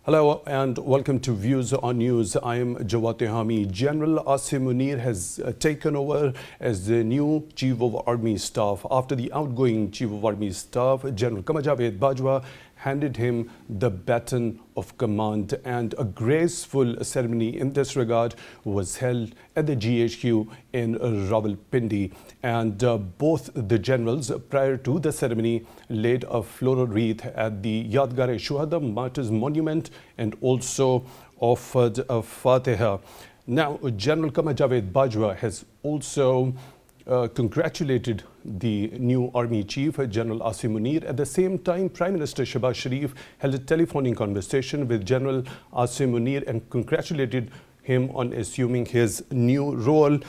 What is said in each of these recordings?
Hello and welcome to Views on News. I am Jawad Tehami. General Asim Munir has taken over as the new Chief of Army Staff after the outgoing Chief of Army Staff, General Bajwa, handed him the baton of command, and a graceful ceremony in this regard was held at the GHQ in Rawalpindi. And both the generals, prior to the ceremony, laid a floral wreath at the Yadgar-e-Shuhada Martyrs Monument and also offered a Fatiha. Now, General Bajwa has also congratulated the new Army Chief, General Asim Munir. At the same time, Prime Minister Shahbaz Sharif held a telephonic conversation with General Asim Munir and congratulated him on assuming his new role,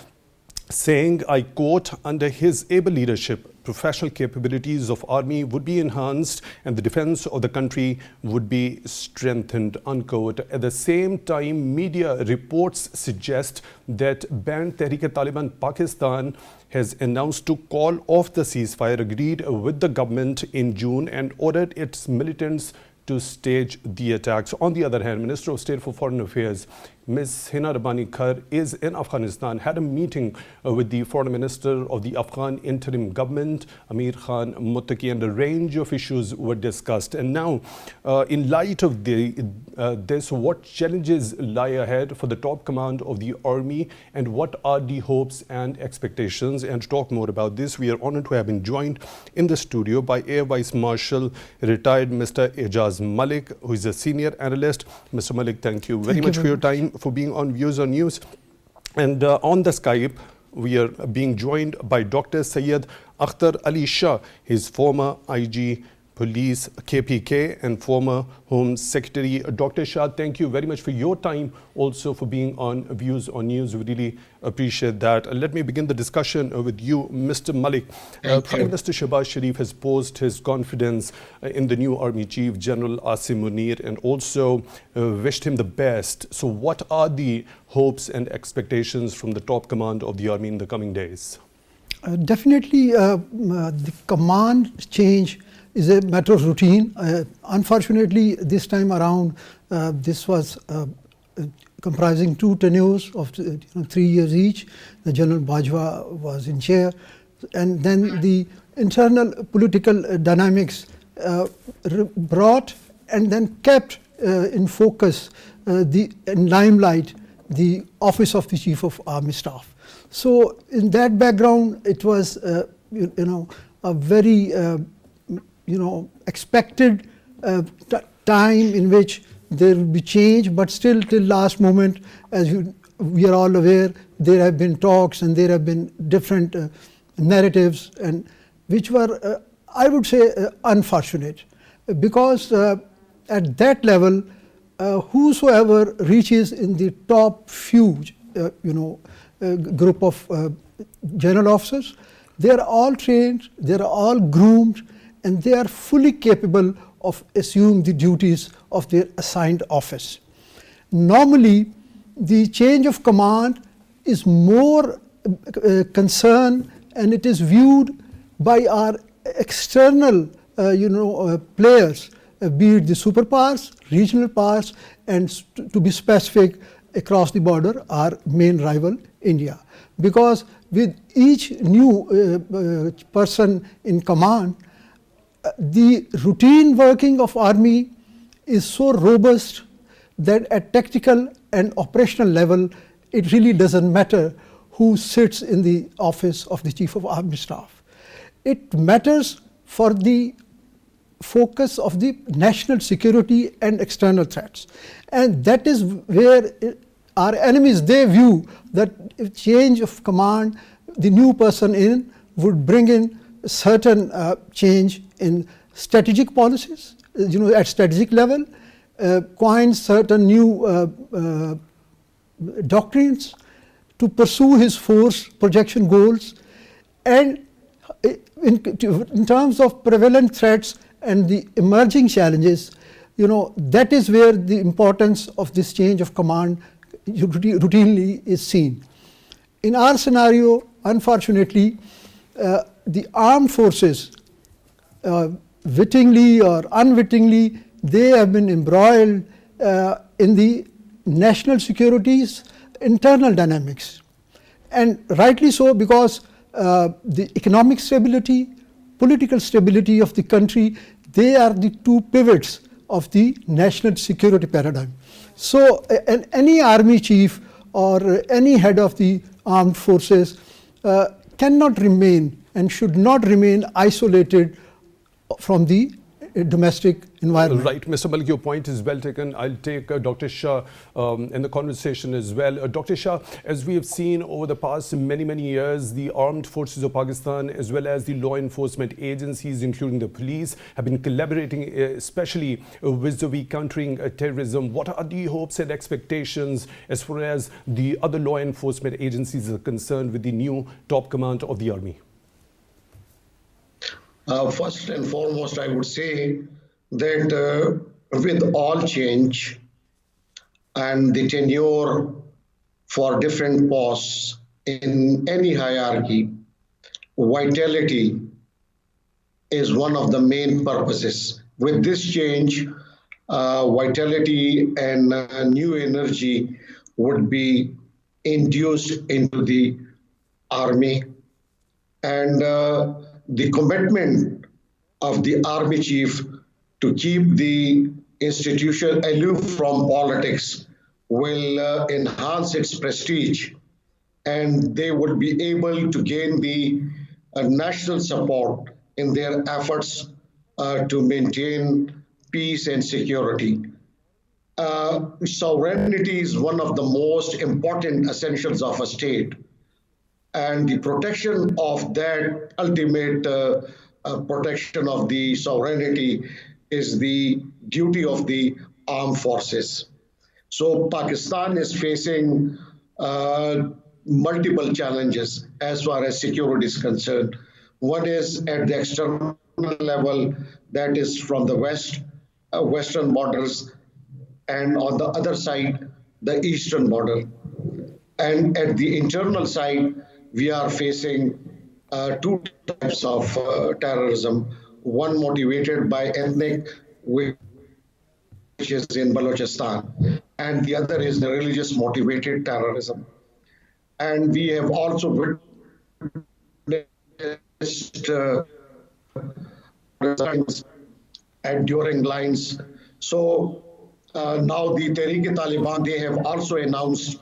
saying, I quote, under his able leadership, professional capabilities of army would be enhanced and the defense of the country would be strengthened, unquote. At the same time, media reports suggest that banned Tehreek-e-Taliban Pakistan has announced to call off the ceasefire agreed with the government in June and ordered its militants to stage the attacks. On the other hand, Minister of State for Foreign Affairs, Ms. Hina Rabbani Khar, is in Afghanistan, had a meeting with the Foreign Minister of the Afghan interim government, Amir Khan Muttaqi, and a range of issues were discussed. And now, in light of this, what challenges lie ahead for the top command of the army, and what are the hopes and expectations? And to talk more about this, we are honored to have been joined in the studio by Air Vice Marshal, retired Mr. Ijaz Malik, who is a senior analyst. Mr. Malik, thank you very much for your time, for being on Views on News. And on the Skype, we are being joined by Dr. Syed Akhtar Ali Shah, his former IG Police KPK and former Home Secretary. Dr. Shah, thank you very much for your time, also for being on Views on News. We really appreciate that. Let me begin the discussion with you, Mr. Malik. Prime Minister Shahbaz Sharif has posed his confidence in the new Army Chief, General Asim Munir, and also wished him the best. So what are the hopes and expectations from the top command of the Army in the coming days? Definitely, the command change is a matter of routine. Unfortunately, this time around, this was comprising two tenures of 3 years each. The General Bajwa was in chair, and then the internal political dynamics brought and then kept in focus, in limelight, the office of the Chief of Army Staff. So in that background, it was a very expected time in which there will be change, but still till last moment, as we are all aware, there have been talks and there have been different narratives, and which were, I would say, unfortunate, because at that level, whosoever reaches in the top few, group of general officers, they are all trained, they are all groomed, and they are fully capable of assuming the duties of their assigned office. Normally, the change of command is more concern, and it is viewed by our external players, be it the superpowers, regional powers, and to be specific, across the border, our main rival, India. Because with each new person in command, the routine working of army is so robust that at tactical and operational level, it really doesn't matter who sits in the office of the Chief of Army Staff. It matters for the focus of the national security and external threats. And that is where our enemies, they view that if change of command, the new person in would bring in certain change in strategic policies, at strategic level, coin certain new doctrines to pursue his force projection goals, and in terms of prevalent threats and the emerging challenges, that is where the importance of this change of command routinely is seen. In our scenario, unfortunately, the armed forces, wittingly or unwittingly, they have been embroiled in the national security's internal dynamics. And rightly so, because the economic stability, political stability of the country, they are the two pivots of the national security paradigm. So any army chief or any head of the armed forces cannot remain and should not remain isolated from the domestic environment. Right, Mr. Malik, your point is well taken. I'll take Dr. Shah in the conversation as well. Dr. Shah, as we have seen over the past many years, the armed forces of Pakistan as well as the law enforcement agencies, including the police, have been collaborating, especially vis-a-vis countering terrorism. What are the hopes and expectations as far as the other law enforcement agencies are concerned with the new top command of the army? First and foremost, I would say that with all change and the tenure for different posts in any hierarchy, vitality is one of the main purposes. With this change, vitality and new energy would be induced into the army, and the commitment of the army chief to keep the institution aloof from politics will enhance its prestige, and they would be able to gain the national support in their efforts to maintain peace and security. Sovereignty is one of the most important essentials of a state, and the protection of that ultimate protection of the sovereignty is the duty of the armed forces. So Pakistan is facing multiple challenges as far as security is concerned. One is at the external level, that is from the western borders, and on the other side, the eastern border. And at the internal side, we are facing two types of terrorism. One motivated by ethnic, which is in Balochistan, and the other is the religious motivated terrorism. And we have also witnessed enduring lines. So now the Tehrik-e-Taliban, they have also announced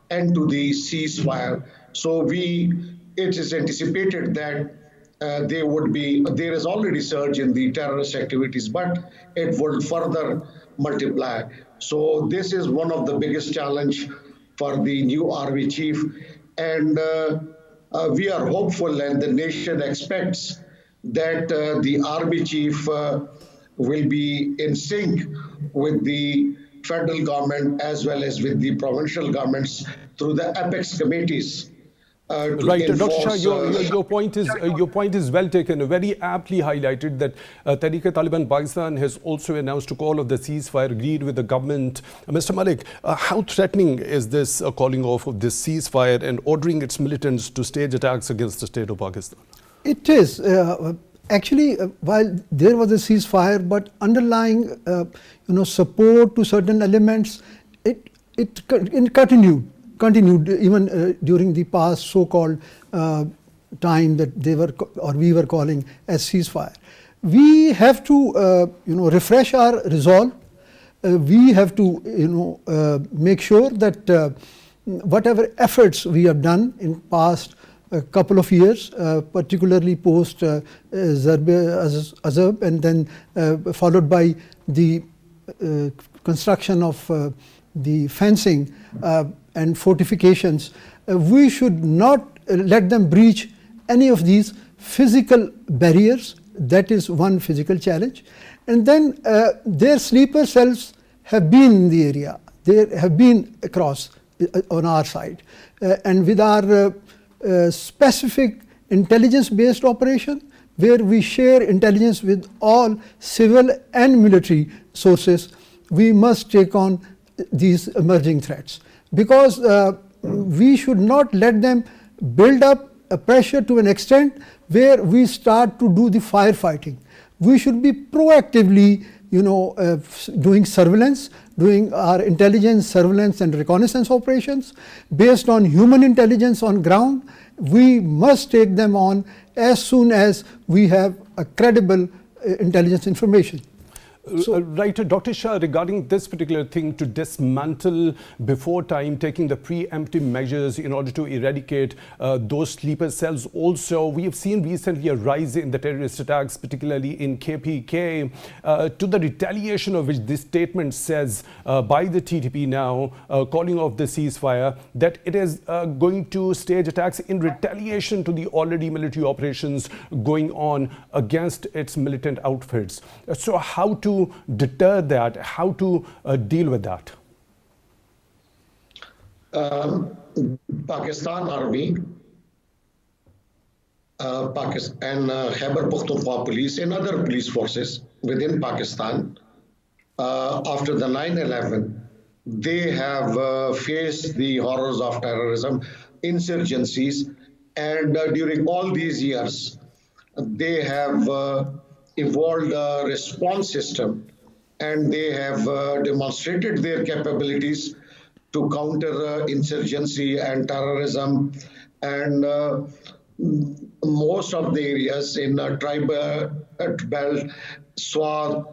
end to the ceasefire. So it is anticipated that there is already surge in the terrorist activities, but it will further multiply. So this is one of the biggest challenge for the new army chief. And we are hopeful, and the nation expects that the army chief will be in sync with the federal government as well as with the provincial governments through the apex committees. Right, Dr. Shah, your point is well taken. Very aptly highlighted that Tehrik-e-Taliban Pakistan has also announced a call of the ceasefire, agreed with the government. Mr. Malik, how threatening is this calling off of this ceasefire and ordering its militants to stage attacks against the state of Pakistan? It is. Actually, while there was a ceasefire, but underlying support to certain elements, it continued even during the past so-called time that we were calling as ceasefire. We have to refresh our resolve. We have to make sure that whatever efforts we have done in past a couple of years, particularly post Azab, and then followed by the construction of the fencing and fortifications, we should not let them breach any of these physical barriers. That is one physical challenge. And then their sleeper cells have been in the area. They have been across on our side. And with our specific intelligence-based operation, where we share intelligence with all civil and military sources, we must take on these emerging threats. Because we should not let them build up a pressure to an extent where we start to do the firefighting. We should be proactively, doing surveillance, doing our intelligence, surveillance and reconnaissance operations based on human intelligence on ground. We must take them on as soon as we have a credible intelligence information. Right, Dr. Shah, regarding this particular thing, to dismantle before time, taking the preemptive measures in order to eradicate those sleeper cells. Also, we have seen recently a rise in the terrorist attacks, particularly in KPK, to the retaliation of which this statement says by the TTP now, calling off the ceasefire, that it is going to stage attacks in retaliation to the already military operations going on against its militant outfits. So how to deter that, how to deal with that? Pakistan Army, Pakistan and Khyber Pakhtunkhwa police and other police forces within Pakistan, after the 9/11, they have faced the horrors of terrorism, insurgencies, and during all these years, they have evolved a response system, and they have demonstrated their capabilities to counter insurgency and terrorism. And most of the areas in tribal belt, Swat,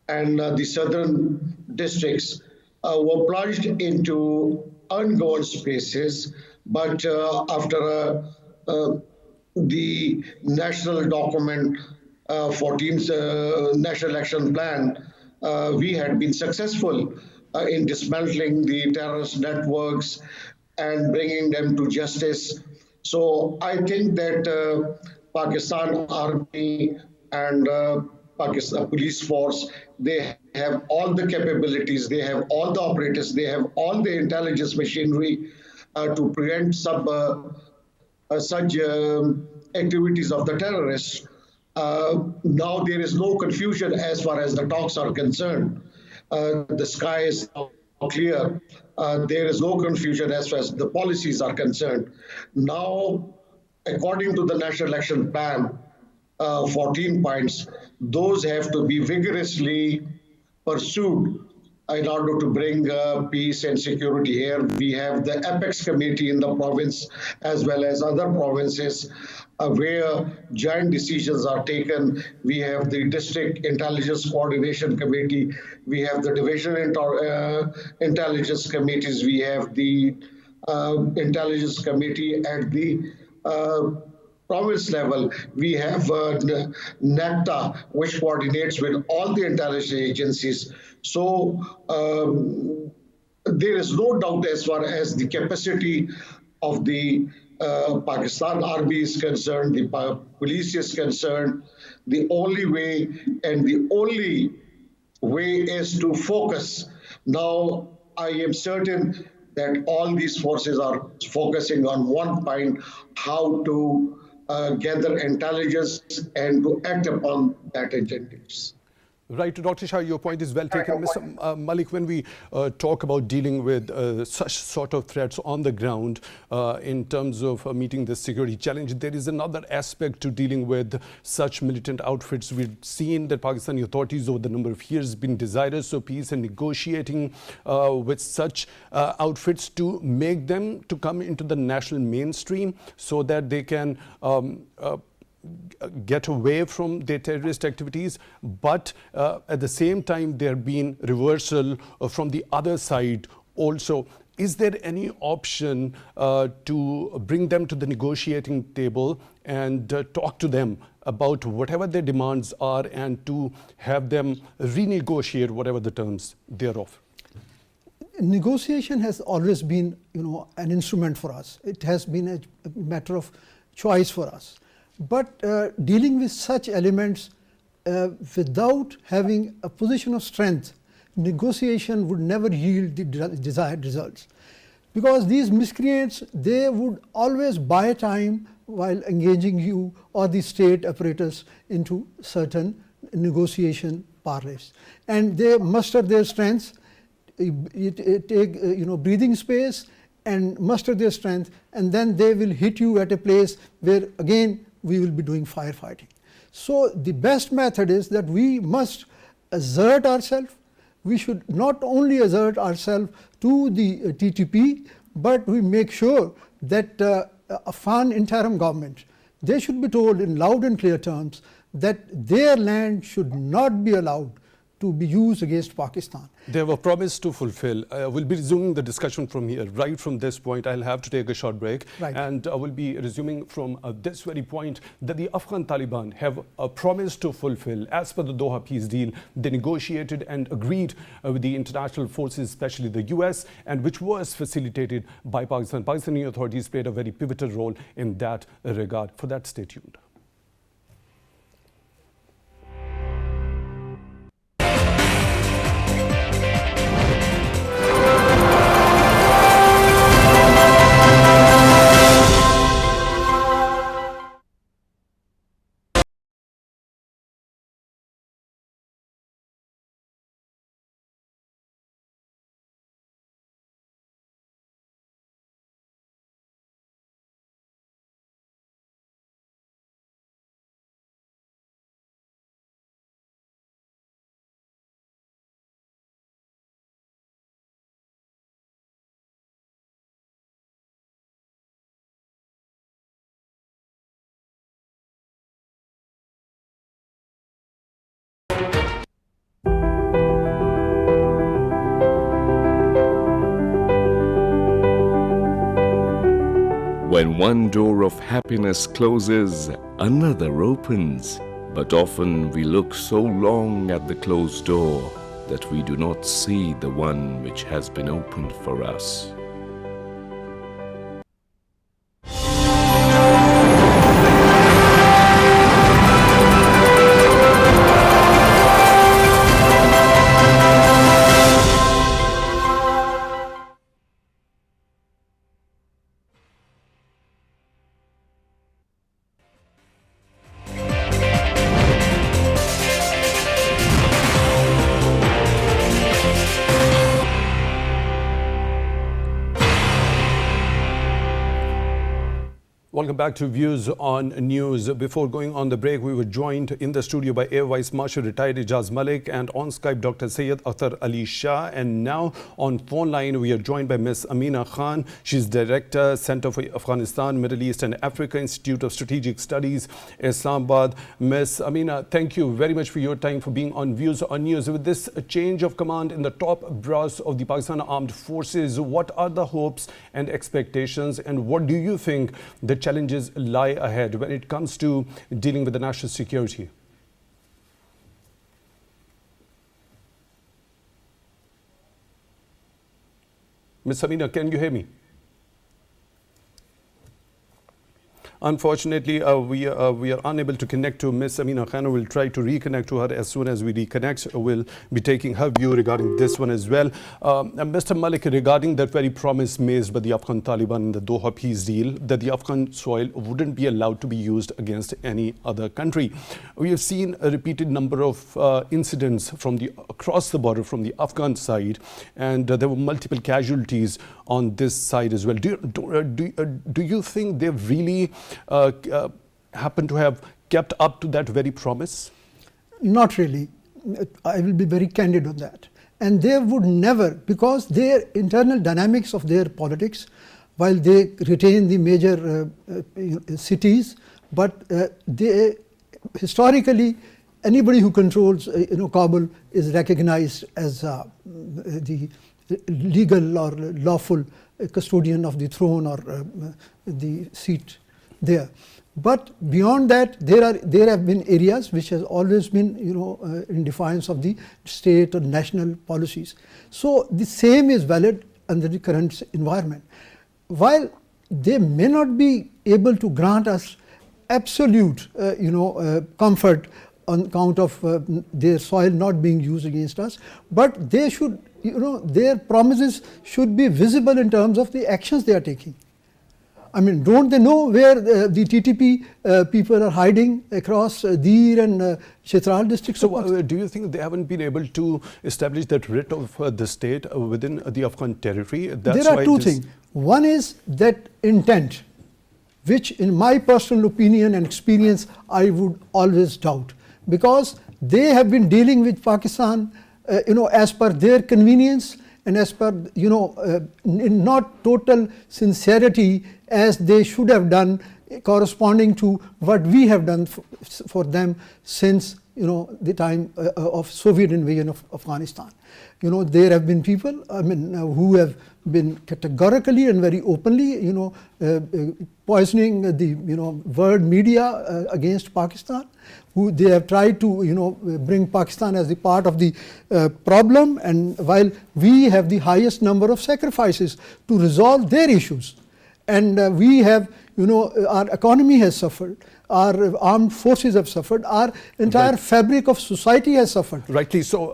and the southern districts were plunged into ungoverned spaces. But after the national document, 14th National Action Plan, we had been successful in dismantling the terrorist networks and bringing them to justice. So I think that Pakistan Army and Pakistan Police Force, they have all the capabilities, they have all the operators, they have all the intelligence machinery to prevent such activities of the terrorists. Now there is no confusion as far as the talks are concerned. The sky is clear. There is no confusion as far as the policies are concerned. Now, according to the National Action Plan, 14 points, those have to be vigorously pursued in order to bring peace and security here. We have the Apex Committee in the province as well as other provinces where joint decisions are taken. We have the District Intelligence Coordination Committee, we have the Division Intelligence Committees, we have the Intelligence Committee at the province level. We have NACTA, which coordinates with all the intelligence agencies. So there is no doubt as far as the capacity of the Pakistan Army is concerned, the police is concerned. The only way is to focus. Now, I am certain that all these forces are focusing on one point, how to gather intelligence and to act upon that intelligence. Right, Dr. Shah, your point is well taken. Mr. Malik, when we talk about dealing with such sort of threats on the ground in terms of meeting the security challenge, there is another aspect to dealing with such militant outfits. We've seen that Pakistani authorities over the number of years been desirous of peace and negotiating with such outfits to make them to come into the national mainstream so that they can get away from their terrorist activities, but at the same time there been reversal from the other side also. Is there any option to bring them to the negotiating table and talk to them about whatever their demands are and to have them renegotiate whatever the terms thereof? Negotiation has always been, an instrument for us. It has been a matter of choice for us. But dealing with such elements without having a position of strength, negotiation would never yield the desired results. Because these miscreants, they would always buy time while engaging you or the state apparatus into certain negotiation parleys. And they muster their strengths, take breathing space and muster their strength, and then they will hit you at a place where again we will be doing firefighting. So the best method is that we must assert ourselves. We should not only assert ourselves to the TTP, but we make sure that Afghan interim government, they should be told in loud and clear terms that their land should not be allowed to be used against Pakistan. They have a promise to fulfill. We'll be resuming the discussion from here. Right from this point, I'll have to take a short break. Right. And we'll be resuming from this very point that the Afghan Taliban have a promise to fulfill. As per the Doha peace deal, they negotiated and agreed with the international forces, especially the US, and which was facilitated by Pakistan. Pakistani authorities played a very pivotal role in that regard. For that, stay tuned. When one door of happiness closes, another opens. But often we look so long at the closed door that we do not see the one which has been opened for us. Welcome back to Views on News. Before going on the break, we were joined in the studio by Air Vice Marshal retired Ijaz Malik and on Skype Dr. Syed Akhtar Ali Shah. And now on phone line, we are joined by Ms. Amina Khan. She's Director, Center for Afghanistan, Middle East and Africa, Institute of Strategic Studies, Islamabad. Ms. Amina, thank you very much for your time, for being on Views on News. With this change of command in the top brass of the Pakistan Armed Forces, what are the hopes and expectations, and what do you think the challenges lie ahead when it comes to dealing with the national security? Ms. Amina, can you hear me? Unfortunately, we are unable to connect to Ms. Amina Khan. We'll try to reconnect to her as soon as we reconnect. We'll be taking her view regarding this one as well. Mr. Malik, regarding that very promise made by the Afghan Taliban in the Doha peace deal, that the Afghan soil wouldn't be allowed to be used against any other country. We have seen a repeated number of incidents from across the border from the Afghan side, and there were multiple casualties on this side as well. Do you think they've really happen to have kept up to that very promise? Not really. I will be very candid on that. And they would never, because their internal dynamics of their politics, while they retain the major cities, but they historically, anybody who controls Kabul is recognized as the legal or lawful custodian of the throne or the seat there. But beyond that, there have been areas which has always been in defiance of the state or national policies. So the same is valid under the current environment. While they may not be able to grant us absolute comfort on account of their soil not being used against us, but they should, their promises should be visible in terms of the actions they are taking. I mean, don't they know where the TTP people are hiding across Dir and Chitral districts? So do you think they haven't been able to establish that writ of the state within the Afghan territory? There are two things. One is that intent, which in my personal opinion and experience, I would always doubt. Because they have been dealing with Pakistan, as per their convenience and as per, in not total sincerity as they should have done, corresponding to what we have done for them since the time of Soviet invasion of Afghanistan. There have been people, who have been categorically and very openly, poisoning the, world media against Pakistan. Who they have tried to, bring Pakistan as the part of the problem, and while we have the highest number of sacrifices to resolve their issues, and we have, our economy has suffered, our armed forces have suffered, our entire fabric of society has suffered. Rightly so.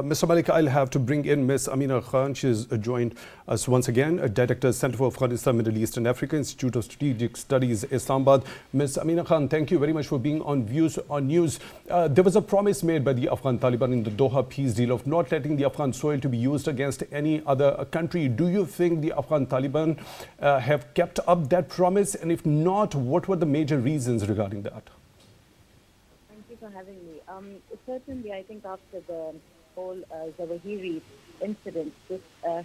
Mr. Malik, I'll have to bring in Ms. Amina Khan. She's joined us once again, Director, Center for Afghanistan, Middle East and Africa, Institute of Strategic Studies, Islamabad. Ms. Amina Khan, thank you very much for being on Views on News. There was a promise made by the Afghan Taliban in the Doha peace deal of not letting the Afghan soil to be used against any other country. Do you think the Afghan Taliban have kept up that promise? And if not, what were the major reasons regarding that? Thank you for having me. Certainly, I think after the whole Zawahiri incident, this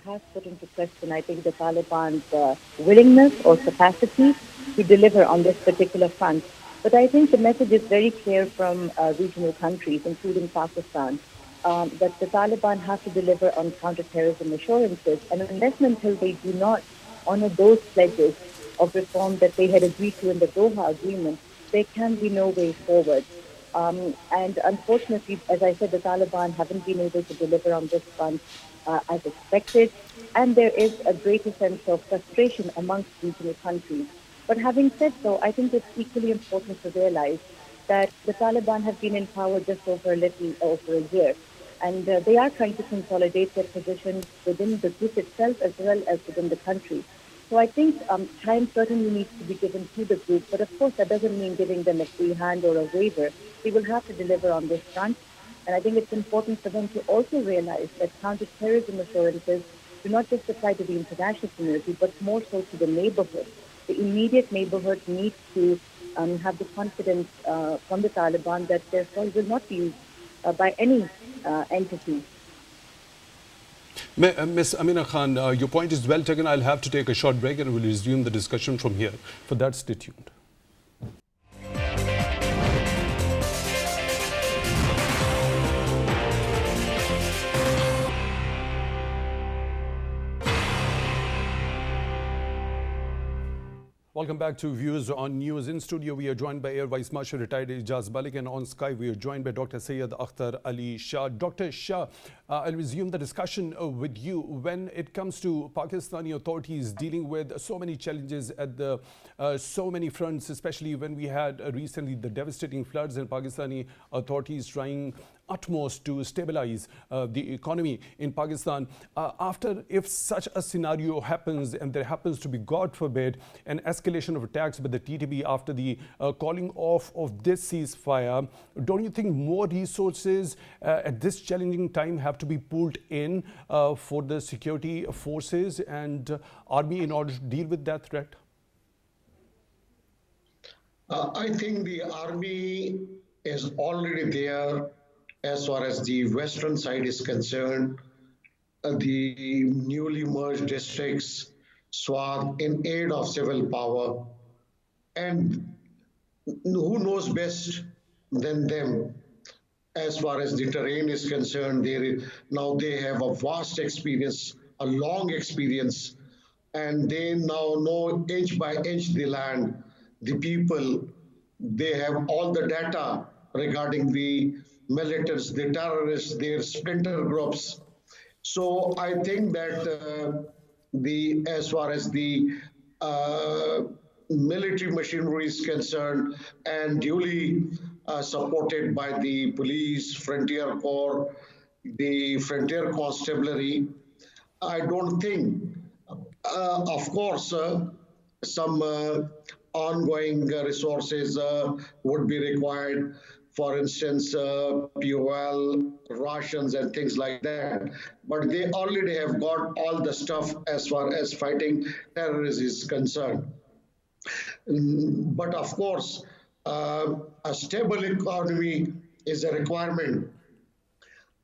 has put into question, I think, the Taliban's willingness or capacity to deliver on this particular front. But I think the message is very clear from regional countries, including Pakistan, that the Taliban have to deliver on counterterrorism assurances, and unless and until they do not honor those pledges of reform that they had agreed to in the Doha agreement, there can be no way forward. And unfortunately, as I said, the Taliban haven't been able to deliver on this front as expected, and there is a greater sense of frustration amongst regional countries. But having said so, I think it's equally important to realize that the Taliban have been in power just over a year, and they are trying to consolidate their positions within the group itself as well as within the country. So I think time certainly needs to be given to the group, but of course that doesn't mean giving them a free hand or a waiver. They will have to deliver on this front, and I think it's important for them to also realize that counter-terrorism assurances do not just apply to the international community, but more so to the neighborhood. The immediate neighborhood needs to have the confidence from the Taliban that their soil will not be used by any entity. Ms. Amina Khan, your point is well taken. I'll have to take a short break and we'll resume the discussion from here. For that, stay tuned. Welcome back to Views on News. In studio, we are joined by Air Vice Marshal retired Ijaz Malik, and on Skype, we are joined by Dr. Syed, Akhtar, Ali, Shah. Dr. Shah, I'll resume the discussion with you. When it comes to Pakistani authorities dealing with so many challenges at the so many fronts, especially when we had recently the devastating floods, and Pakistani authorities trying utmost to stabilize the economy in Pakistan. If such a scenario happens, and there happens to be, God forbid, an escalation of attacks by the TTP after the calling off of this ceasefire, don't you think more resources at this challenging time have to be pulled in for the security forces and army in order to deal with that threat? I think the army is already there. As far as the western side is concerned, the newly merged districts swathed in aid of civil power, and who knows best than them as far as the terrain is concerned. Now they have a vast experience, a long experience, and they now know inch by inch the land, the people. They have all the data regarding the militants, the terrorists, their splinter groups. So I think that as far as the military machinery is concerned, and duly supported by the police, frontier corps, the frontier constabulary, I don't think, of course, some ongoing resources would be required. For instance, POL, rations and things like that. But they already have got all the stuff as far as fighting terrorism is concerned. But of course, a stable economy is a requirement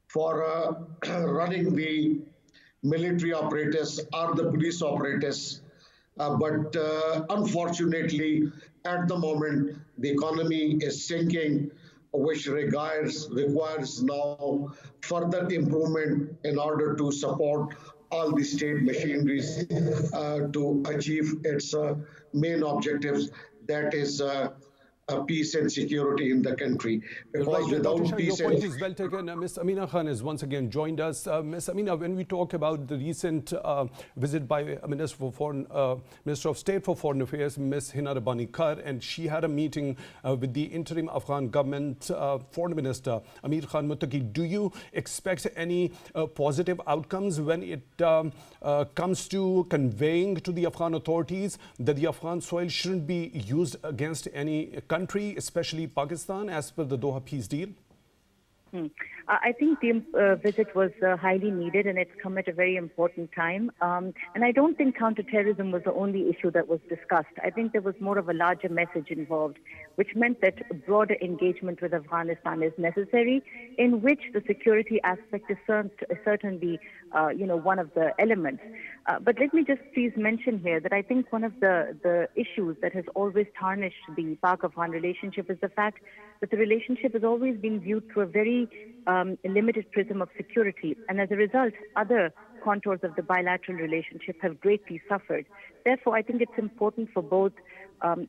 for running the military operators or the police operators. But unfortunately, at the moment, the economy is sinking, which requires now further improvement in order to support all the state machineries to achieve its main objectives, that is peace and security in the country. Because Right, without Dr. Shah, your peace point and is well taken. Ms. Amina Khan has once again joined us. Ms. Amina, when we talk about the recent visit by Minister of State for Foreign Affairs, Ms. Hina Rabbani Kar, and she had a meeting with the interim Afghan government Foreign Minister Amir Khan Muttaqi, do you expect any positive outcomes when it comes to conveying to the Afghan authorities that the Afghan soil shouldn't be used against any country, especially Pakistan, as per the Doha peace deal? I think the visit was highly needed, and it's come at a very important time. And I don't think counterterrorism was the only issue that was discussed. I think there was more of a larger message involved, which meant that broader engagement with Afghanistan is necessary, in which the security aspect is certainly, one of the elements. But let me just please mention here that I think one of the issues that has always tarnished the Pak-Afghan relationship is the fact that the relationship has always been viewed through a very limited prism of security. And as a result, other contours of the bilateral relationship have greatly suffered. Therefore, I think it's important for both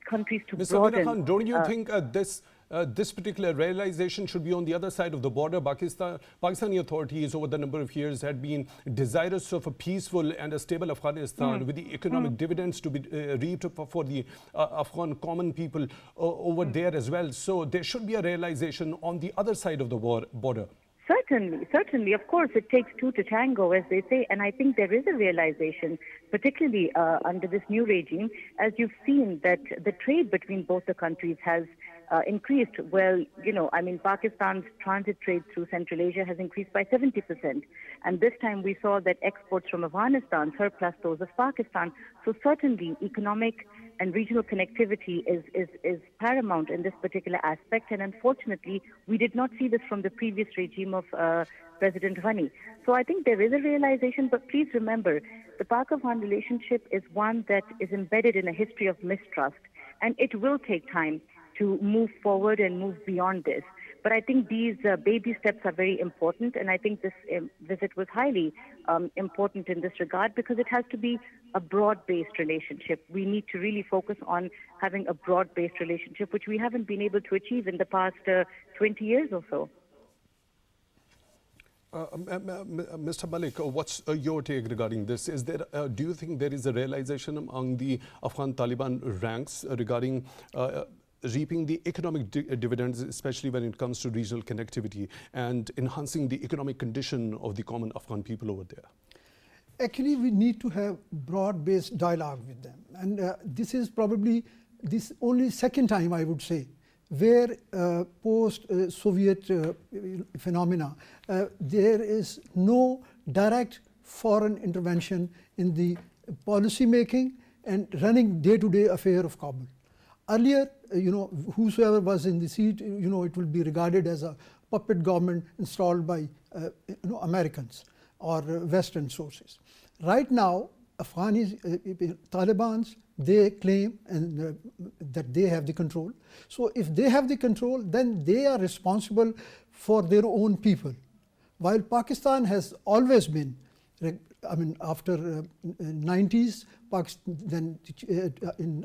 countries to Ms. broaden. Amina Khan, don't you think this particular realization should be on the other side of the border? Pakistani authorities over the number of years had been desirous of a peaceful and a stable Afghanistan with the economic dividends to be reaped for the Afghan common people over there as well. So there should be a realization on the other side of the border. Certainly. Of course, it takes two to tango, as they say. And I think there is a realization, particularly under this new regime, as you've seen that the trade between both the countries has increased. Well, Pakistan's transit trade through Central Asia has increased by 70%. And this time we saw that exports from Afghanistan surpassed those of Pakistan. So certainly economic and regional connectivity is paramount in this particular aspect. And unfortunately, we did not see this from the previous regime of President Ghani. So I think there is a realization, but please remember, the Pak-Afghan relationship is one that is embedded in a history of mistrust. And it will take time to move forward and move beyond this. But I think these baby steps are very important, and I think this visit was highly important in this regard because it has to be a broad-based relationship. We need to really focus on having a broad-based relationship, which we haven't been able to achieve in the past 20 years or so. Mr. Malik, what's your take regarding this? Is there, do you think there is a realization among the Afghan Taliban ranks regarding reaping the economic dividends, especially when it comes to regional connectivity and enhancing the economic condition of the common Afghan people over there? Actually, we need to have broad-based dialogue with them. And this is probably this only second time, I would say, where post-Soviet phenomena, there is no direct foreign intervention in the policy making and running day-to-day affair of Kabul. Earlier, whosoever was in the seat, it will be regarded as a puppet government installed by, Americans or Western sources. Right now, Taliban, they claim that they have the control. So if they have the control, then they are responsible for their own people. While Pakistan has always been, after 90s, then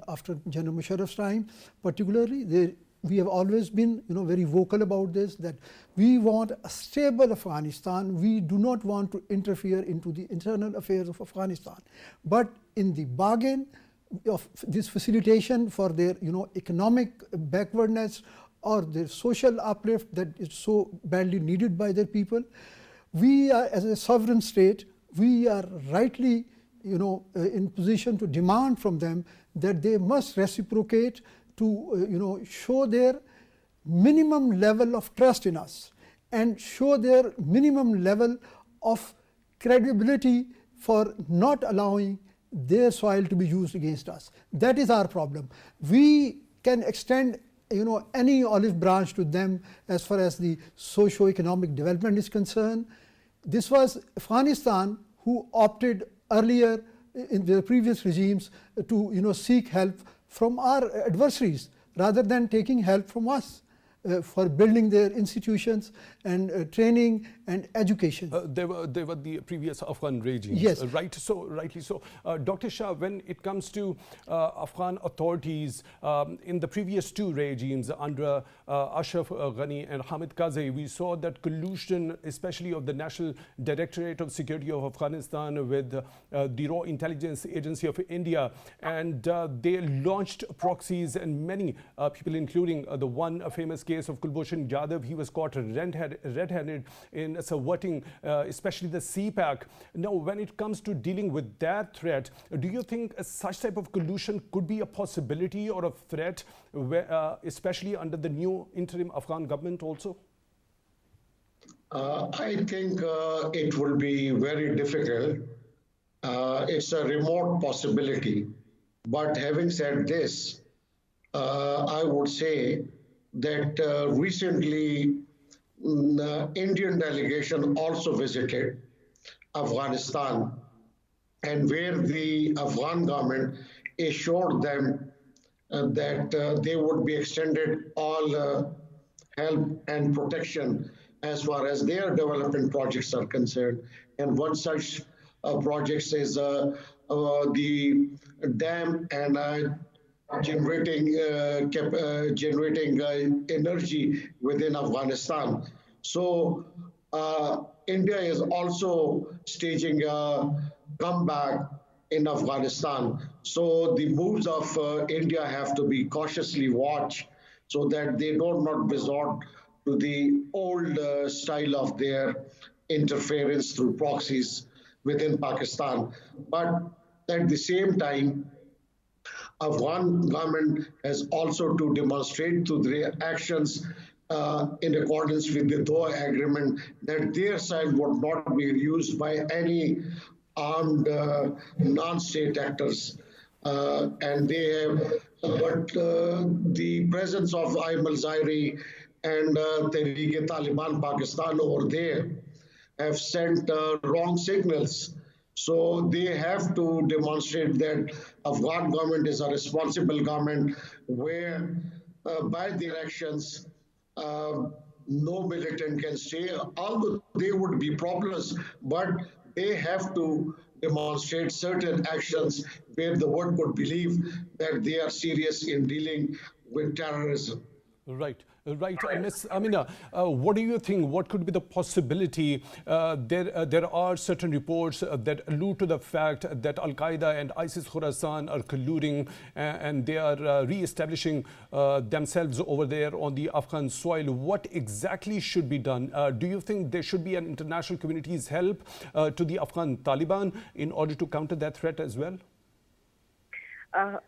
after General Musharraf's time, particularly, we have always been, very vocal about this, that we want a stable Afghanistan. We do not want to interfere into the internal affairs of Afghanistan. But in the bargain of this facilitation for their, economic backwardness or their social uplift that is so badly needed by their people, we are, as a sovereign state, we are rightly, in position to demand from them that they must reciprocate to, show their minimum level of trust in us and show their minimum level of credibility for not allowing their soil to be used against us. That is our problem. We can extend any olive branch to them as far as the socio-economic development is concerned. This was Afghanistan who opted earlier in the previous regimes to seek help from our adversaries rather than taking help from us for building their institutions and training and education. They were the previous Afghan regimes, yes. Rightly so. Dr. Shah, when it comes to Afghan authorities in the previous two regimes under Ashraf Ghani and Hamid Karzai, we saw that collusion, especially of the National Directorate of Security of Afghanistan with the Raw Intelligence Agency of India, and they launched proxies, and many people, including the one famous case of Kulbhushan Yadav, he was caught red-handed in subverting especially the CPAC. Now, when it comes to dealing with that threat, do you think such type of collusion could be a possibility or a threat, especially under the new interim Afghan government also? I think it will be very difficult. It's a remote possibility. But having said this, I would say that recently the Indian delegation also visited Afghanistan, and where the Afghan government assured them that they would be extended all help and protection as far as their development projects are concerned. And one such project is the dam and generating energy within Afghanistan. So India is also staging a comeback in Afghanistan. So the moves of India have to be cautiously watched so that they do not resort to the old style of their interference through proxies within Pakistan. But at the same time, Afghan government has also to demonstrate through their actions in accordance with the Doha Agreement that their side would not be used by any armed non-state actors. And they have, but the presence of Ayman Zairi and Tehrik-e-Taliban Pakistan over there have sent wrong signals. So they have to demonstrate that Afghan government is a responsible government where by their actions no militant can stay, although they would be problems, but they have to demonstrate certain actions where the world could believe that they are serious in dealing with terrorism. Right. Ms. Amina, what do you think? What could be the possibility? There are certain reports that allude to the fact that Al-Qaeda and ISIS Khorasan are colluding and they are re-establishing themselves over there on the Afghan soil. What exactly should be done? Do you think there should be an international community's help to the Afghan Taliban in order to counter that threat as well?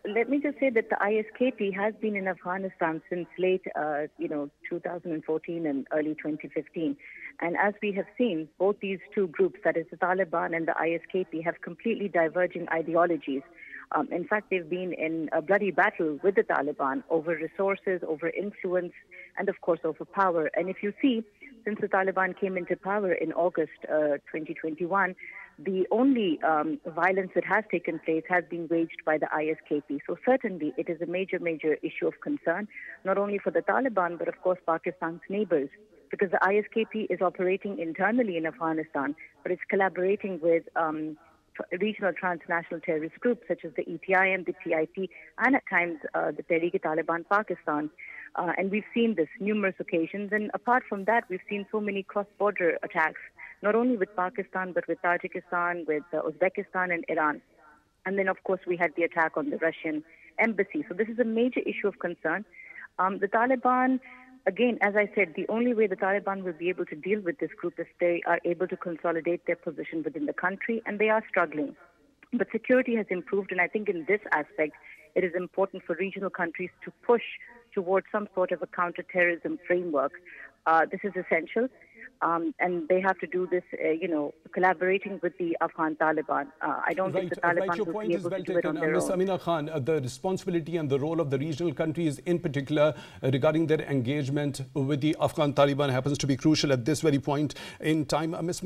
Let me just say that the ISKP has been in Afghanistan since late, 2014 and early 2015. And as we have seen, both these two groups, that is the Taliban and the ISKP, have completely diverging ideologies. In fact, they've been in a bloody battle with the Taliban over resources, over influence, and of course over power. And if you see, since the Taliban came into power in August 2021, the only violence that has taken place has been waged by the ISKP. So certainly it is a major, major issue of concern, not only for the Taliban, but of course Pakistan's neighbors, because the ISKP is operating internally in Afghanistan, but it's collaborating with regional transnational terrorist groups such as the ETIM, the TIP, and at times the Tehrik-e-Taliban Pakistan. And we've seen this numerous occasions. And apart from that, we've seen so many cross-border attacks, not only with Pakistan, but with Tajikistan, with Uzbekistan and Iran. And then, of course, we had the attack on the Russian embassy. So this is a major issue of concern. The Taliban, again, as I said, the only way the Taliban will be able to deal with this group is they are able to consolidate their position within the country, and they are struggling. But security has improved, and I think in this aspect, it is important for regional countries to push towards some sort of a counter-terrorism framework. This is essential. and they have to do this, collaborating with the Afghan Taliban. I don't think the Taliban Your will point be is able well to do it on taken. their Ms. own. Amina Khan, the responsibility and the role of the regional countries in particular regarding their engagement with the Afghan Taliban happens to be crucial at this very point in time. Mr.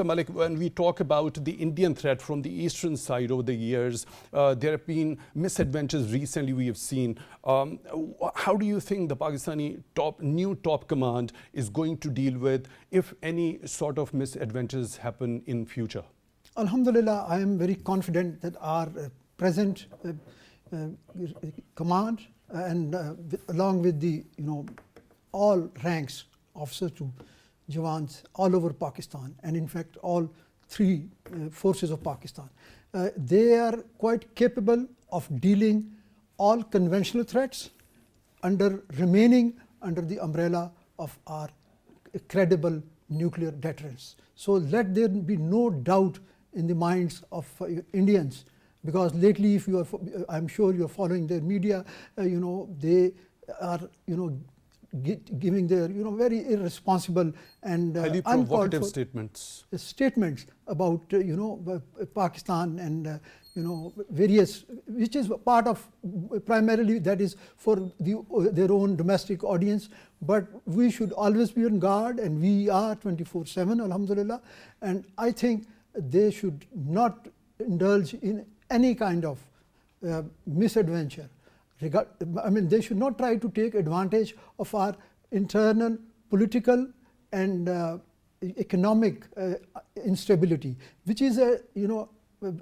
Malik, when we talk about the Indian threat from the eastern side over the years, there have been misadventures recently we have seen. How do you think the Pakistani new top command is going to deal with if any sort of misadventures happen in future? Alhamdulillah, I am very confident that our present command and along with the all ranks, officers to Jawans all over Pakistan, and in fact all three forces of Pakistan, they are quite capable of dealing all conventional threats remaining under the umbrella of our credible nuclear deterrence. So let there be no doubt in the minds of Indians, because lately, if you are, I'm sure you are following their media, they are, giving their, very irresponsible and highly provocative statements about, Pakistan and, various, which is part of primarily that is for their own domestic audience. But we should always be on guard, and we are 24/7, alhamdulillah. And I think they should not indulge in any kind of misadventure. They should not try to take advantage of our internal political and economic instability, which is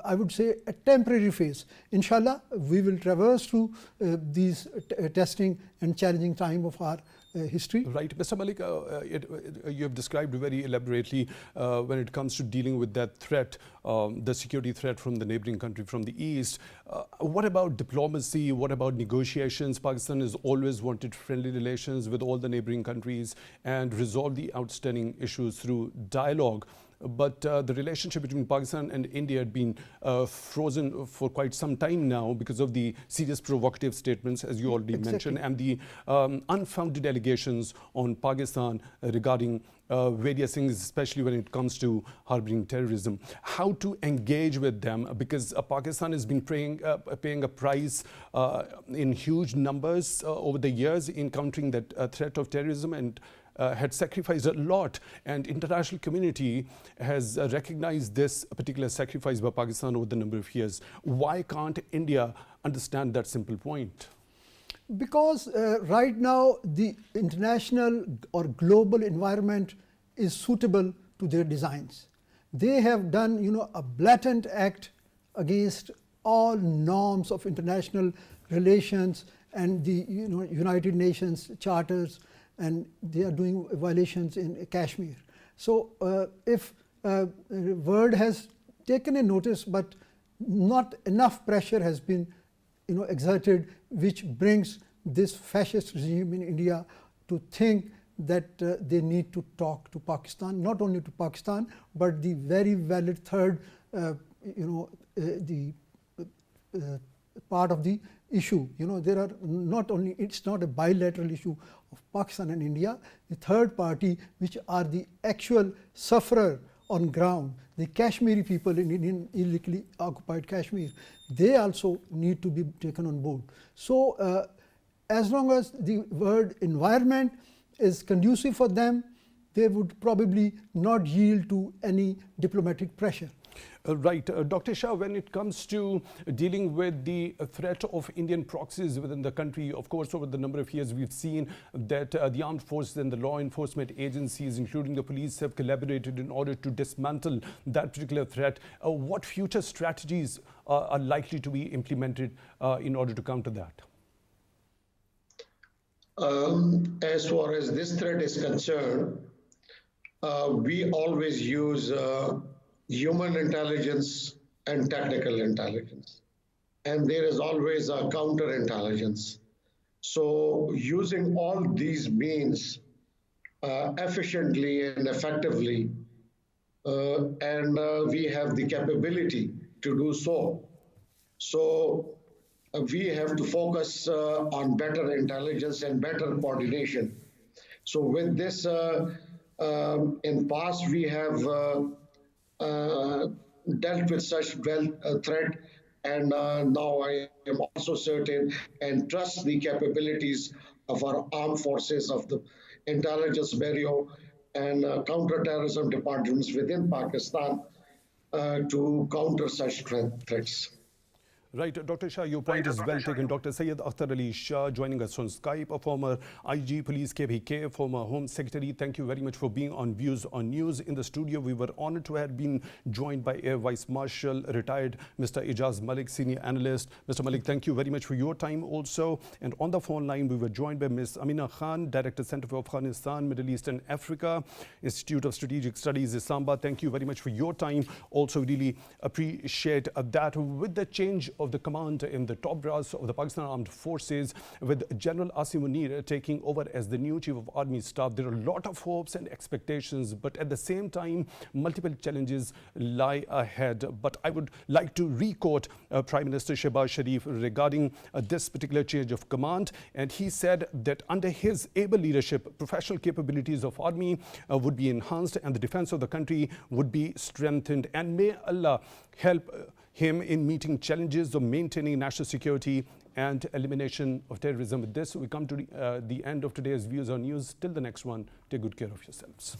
I would say a temporary phase. Inshallah, we will traverse through these testing and challenging time of our history. Right. Mr. Malik, you have described very elaborately when it comes to dealing with that threat, the security threat from the neighboring country from the east. What about diplomacy? What about negotiations? Pakistan has always wanted friendly relations with all the neighboring countries and resolve the outstanding issues through dialogue. But the relationship between Pakistan and India had been frozen for quite some time now because of the serious provocative statements, as you already mentioned, and the unfounded allegations on Pakistan regarding various things, especially when it comes to harboring terrorism. How to engage with them, because Pakistan has been paying a price in huge numbers over the years in countering that threat of terrorism, and had sacrificed a lot, and international community has recognized this particular sacrifice by Pakistan over the number of years. Why can't India understand that simple point? Because right now the international or global environment is suitable to their designs. They have done a blatant act against all norms of international relations and the United Nations charters, and they are doing violations in Kashmir. So if world has taken a notice, but not enough pressure has been exerted, which brings this fascist regime in India to think that they need to talk to Pakistan, not only to Pakistan, but the very valid third, the part of the issue. There are not only, it's not a bilateral issue of Pakistan and India, the third party, which are the actual sufferer on ground, the Kashmiri people in Indian illegally occupied Kashmir, they also need to be taken on board. So as long as the world environment is conducive for them, they would probably not yield to any diplomatic pressure. Right. Dr. Shah, when it comes to dealing with the threat of Indian proxies within the country, of course, over the number of years, we've seen that the armed forces and the law enforcement agencies, including the police, have collaborated in order to dismantle that particular threat. What future strategies are likely to be implemented in order to counter that? As far as this threat is concerned, we always use human intelligence and technical intelligence. And there is always a counterintelligence. So using all these means efficiently and effectively, and we have the capability to do so. So we have to focus on better intelligence and better coordination. So with this, In past, we have dealt with such threat, and now I am also certain and trust the capabilities of our armed forces, of the intelligence bureau and counterterrorism departments within Pakistan to counter such threats. Right, Dr. Shah, your point is well taken. Dr. Syed Akhtar Ali Shah joining us on Skype, a former IG Police KBK, former Home Secretary. Thank you very much for being on Views on News. In the studio, we were honored to have been joined by Air Vice Marshal, retired Mr. Ijaz Malik, Senior Analyst. Mr. Malik, thank you very much for your time also. And on the phone line, we were joined by Ms. Amina Khan, Director, Center for Afghanistan, Middle East and Africa, Institute of Strategic Studies, Islamabad. Thank you very much for your time. Also, really appreciate that with the change of the command in the top brass of the Pakistan Armed Forces, with General Asim Munir taking over as the new Chief of Army Staff, there are a lot of hopes and expectations, but at the same time, multiple challenges lie ahead. But I would like to re-quote Prime Minister Shehbaz Sharif regarding this particular change of command. And he said that under his able leadership, professional capabilities of Army would be enhanced and the defense of the country would be strengthened. And may Allah help him in meeting challenges of maintaining national security and elimination of terrorism. With this, we come to the end of today's Views on News. Till the next one, take good care of yourselves.